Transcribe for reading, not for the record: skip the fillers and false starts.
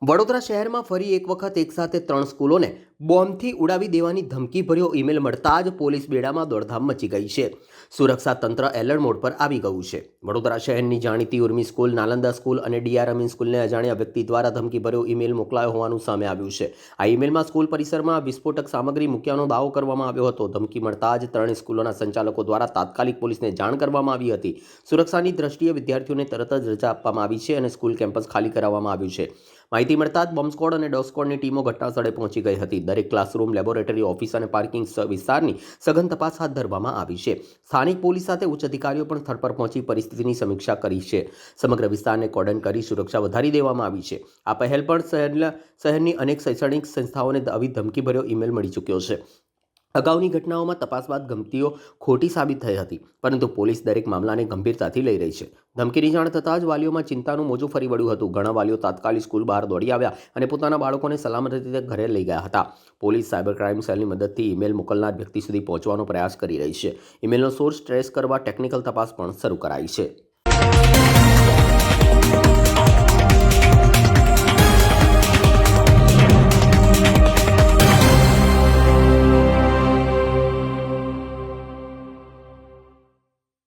વડોદરા શહેરમાં ફરી એક વખત એકસાથે 3 સ્કૂલોને બોમ્બથી ઉડાવી દેવાની ધમકીભર્યો ઈમેલ મળતા જ પોલીસ બેડામાં દોડધામ મચી ગઈ છે. સુરક્ષા તંત્ર એલર્ટ મોડ પર આવી ગયું છે. વડોદરા શહેરની જાણીતી ઉર્મી સ્કૂલ, નાલંદા સ્કૂલ અને ડીઆર અમીન સ્કૂલને અજાણ્યા વ્યક્તિ દ્વારા ધમકીભર્યો ઈમેલ મોકલાયો હોવાનું સામે આવ્યું છે. આ ઈમેલમાં સ્કૂલ પરિસરમાં વિસ્ફોટક સામગ્રી મૂક્યાનો દાવો કરવામાં આવ્યો હતો. ધમકી મળતા જ ત્રણેય સ્કૂલોના સંચાલકો દ્વારા તાત્કાલિક પોલીસને જાણ કરવામાં આવી હતી. સુરક્ષાની દ્રષ્ટિએ વિદ્યાર્થીઓને તરત જ રજા આપવામાં આવી છે અને સ્કૂલ કેમ્પસ ખાલી કરાવવામાં આવ્યું છે. માહિતી મળતા જ બોમ્બ સ્ક્વોડ અને ડોગ સ્ક્વોડની ટીમો ઘટનાસ્થળે પહોંચી ગઈ હતી. દરેક ક્લાસરૂમ, લેબોરેટરી, ઓફિસ અને પાર્કિંગ વિસ્તારની સઘન તપાસ હાથ ધરવામાં આવી છે. સ્થાનિક પોલીસ સાથે ઉચ્ચ અધિકારીઓ પણ સ્થળ પર પહોંચી પરિસ્થિતિની સમીક્ષા કરી છે. સમગ્ર વિસ્તારને કોર્ડન કરી સુરક્ષા વધારી દેવામાં આવી છે. આ પહેલ પણ શહેરની અનેક શૈક્ષણિક સંસ્થાઓને આવી ધમકીભર્યો ઈમેલ મળી ચૂક્યો છે. અગાઉની ઘટનાઓમાં તપાસ બાદ ધમકીઓ ખોટી સાબિત થઈ હતી, પરંતુ પોલીસ દરેક મામલાને ગંભીરતાથી લઈ રહી છે. ધમકીની જાણ થતાં જ વાલીઓમાં ચિંતાનું મોજું ફરી વળ્યું હતું. ઘણા વાલીઓ તાત્કાલિક સ્કૂલ બહાર દોડી આવ્યા અને પોતાના બાળકોને સલામત રીતે ઘરે લઈ ગયા હતા. પોલીસ સાયબર ક્રાઇમ સેલની મદદથી ઈમેલ મોકલનાર વ્યક્તિ સુધી પહોંચવાનો પ્રયાસ કરી રહી છે. ઈમેલનો સોર્સ ટ્રેસ કરવા ટેકનિકલ તપાસ પણ શરૂ કરાઈ છે.